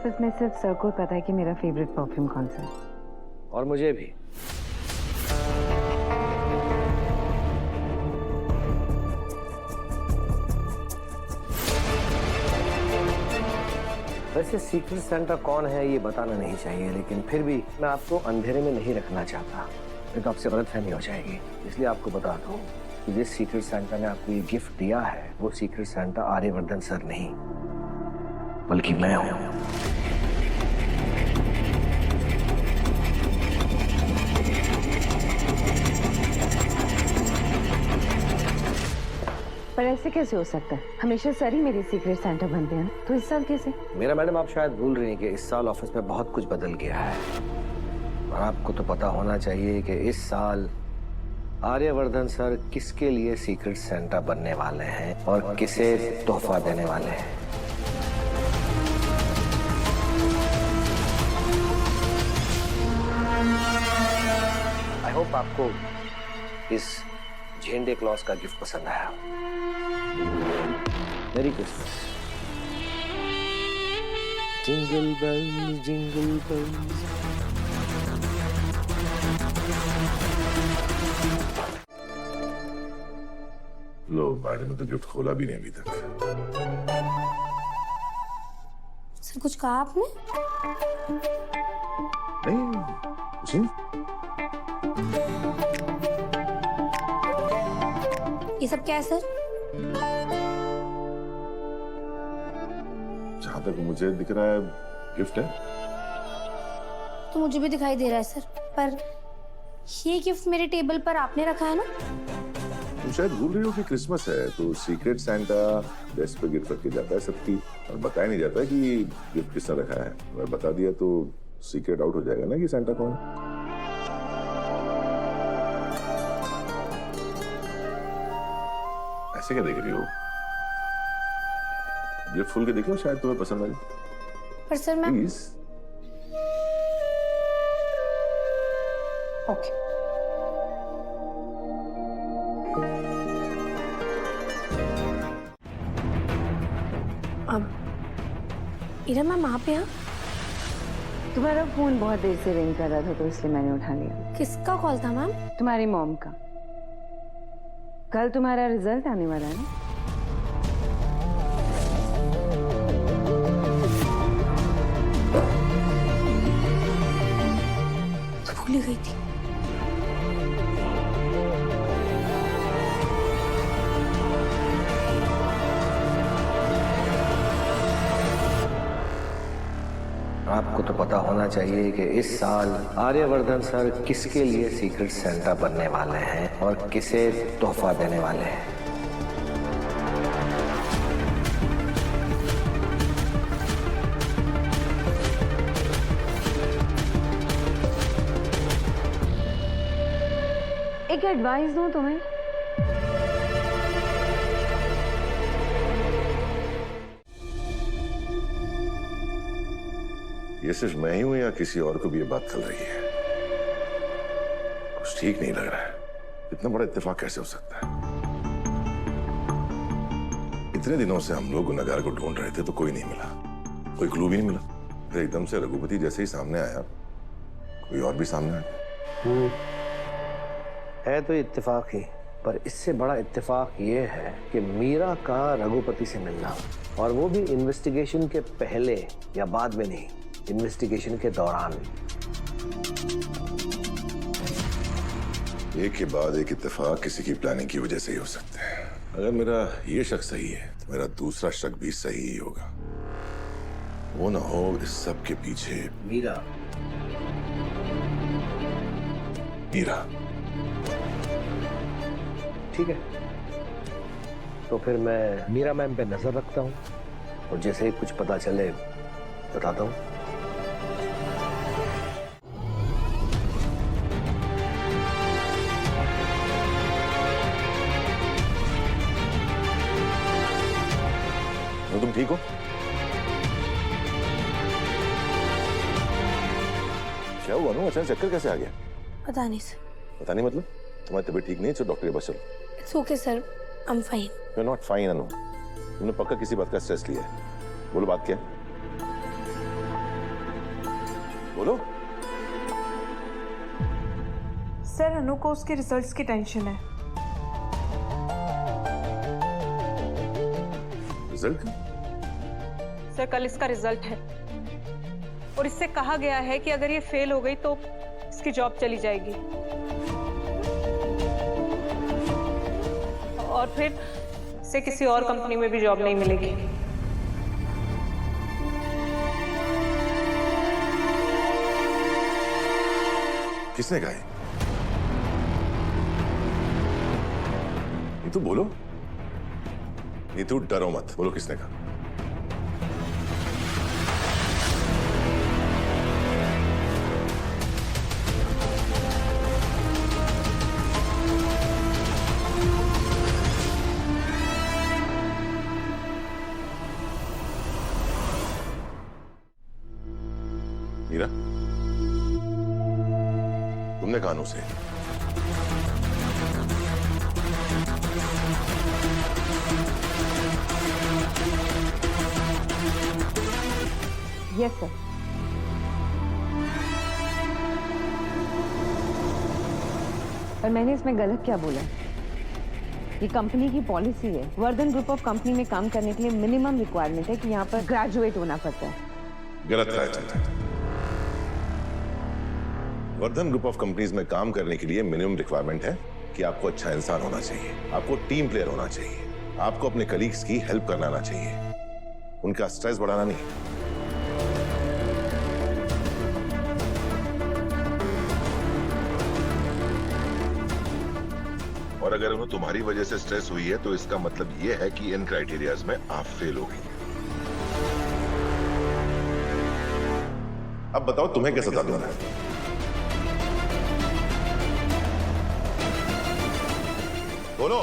Office में सिर्फ sir को पता है कि मेरा फेवरेट परफ्यूम कौन सा है। और मुझे भी। वैसे सीक्रेट सेंटा कौन है ये बताना नहीं चाहिए, लेकिन फिर भी मैं आपको अंधेरे में नहीं रखना चाहता, नहीं तो आपसे गलतफहमी हो जाएगी। इसलिए आपको बता दूं कि जिस सीक्रेट सेंटा ने आपको ये गिफ्ट दिया है वो सीक्रेट सेंटा आर्यवर्धन सर नहीं बल्कि मैं हूं। पर ऐसे कैसे हो सकता है? हमेशा सर ही मेरे सीक्रेट सेंटा बनते हैं ना, तो इस साल कैसे? मेरा मैडम, आप शायद भूल रही हैं कि इस साल ऑफिस में बहुत कुछ बदल गया है और आपको तो पता होना चाहिए कि इस साल आर्यवर्धन सर किसके लिए सीक्रेट सेंटा बनने वाले हैं और किसे तोहफा देने वाले हैं। आई होप आपको इस झेंडे क्लॉज का गिफ्ट पसंद आया। Merry Christmas. Jingle bells jingle bells. लो, मैडम ने तो गिफ्ट खोला भी नहीं अभी तक। सर कुछ कहा आपने? नहीं, कुछ नहीं। ये सब क्या है सर? जहां तक मुझे दिख रहा है गिफ्ट है। तो मुझे भी दिखाई दे रहा है सर, पर ये गिफ्ट मेरे टेबल पर आपने रखा है ना? तुम शायद भूल रही हो कि क्रिसमस है तो सीक्रेट सेंटा डेस्क पे गिफ्ट रख के जाता है सबकी, और बताया नहीं जाता कि गिफ्ट किसने रखा है। अगर बता दिया तो सीक्रेट आउट हो जाएगा ना कि सेंटा कौन है। ऐसे क्या देख रही हो? गिफ्ट खोल के देख लो, शायद तुम्हें पसंद आए। पर सर मैं प्लीज। ओके। अब इरा मैम आप यहाँ? तुम्हारा फोन बहुत देर से रिंग कर रहा था तो इसलिए मैंने उठा लिया। किसका कॉल था मैम? तुम्हारी मॉम का। कल तुम्हारा रिजल्ट आने वाला है ना? भूल ही गई थी। आपको तो पता होना चाहिए कि इस साल आर्यवर्धन सर किसके लिए सीक्रेट सेंटा बनने वाले हैं और किसे तोहफा देने वाले हैं। एक एडवाइस दूं तुम्हें? ये सिर्फ मैं ही हूं या किसी और को भी ये बात चल रही है? कुछ ठीक नहीं लग रहा है। इतना बड़ा इत्तेफाक कैसे हो सकता है? इतने दिनों से हम लोग गुनहगार को ढूंढ रहे थे तो कोई नहीं मिला, कोई क्लू भी नहीं मिला। फिर एकदम से रघुपति जैसे ही सामने आया, कोई और भी सामने आया। है तो इत्तेफाक ही, पर इससे बड़ा इत्तेफाक ये है कि मीरा का रघुपति से मिलना, और वो भी इन्वेस्टिगेशन के पहले या बाद में नहीं, इन्वेस्टिगेशन के दौरान। एक के बाद एक इत्तेफाक किसी की प्लानिंग की वजह से ही हो सकते हैं। अगर मेरा ये शक सही है तो मेरा दूसरा शक भी सही ही होगा। वो ना हो इस सब के पीछे मीरा। मीरा। ठीक है, तो फिर मैं मीरा मैम पे नजर रखता हूँ और जैसे ही कुछ पता चले बताता हूँ। तो तुम ठीक हो? क्या हुआ ना, अचानक चक्कर कैसे आ गया? पता नहीं सर। पता नहीं मतलब? तुम्हारी तबीयत ठीक नहीं है, डॉक्टर के पास चलो। It's okay sir, I am fine. You are not fine Anu. तुमने पक्का किसी बात का स्ट्रेस लिया है। बोलो बात क्या है? बोलो। सर अनु को उसके रिजल्ट्स की टेंशन है। रिजल्ट? सर कल इसका रिजल्ट है और इससे कहा गया है कि अगर ये फेल हो गई तो इसकी जॉब चली जाएगी और फिर इसे किसी और कंपनी में भी जॉब नहीं मिलेगी। किसने कहा है? नीतू बोलो। नीतू डरो मत, बोलो किसने कहा? मीरा, तुमने कहा अनु से? Yes sir. पर मैंने इसमें गलत क्या बोला? ये कंपनी की पॉलिसी है। वर्धन ग्रुप ऑफ कंपनी में काम करने के लिए मिनिमम रिक्वायरमेंट है कि यहाँ पर ग्रेजुएट होना पड़ता है। गलत कहा है तुमने। वर्धन ग्रुप ऑफ कंपनीज में काम करने के लिए मिनिमम रिक्वायरमेंट है कि आपको अच्छा इंसान होना चाहिए, आपको टीम प्लेयर होना चाहिए, आपको अपने कलीग्स की हेल्प करना आना चाहिए, उनका स्ट्रेस बढ़ाना नहीं। और अगर उन्हें तुम्हारी वजह से स्ट्रेस हुई है तो इसका मतलब यह है कि इन क्राइटेरियाज में आप फेल हो गई। अब बताओ तुम्हें कैसा सजा देना है? बोलो।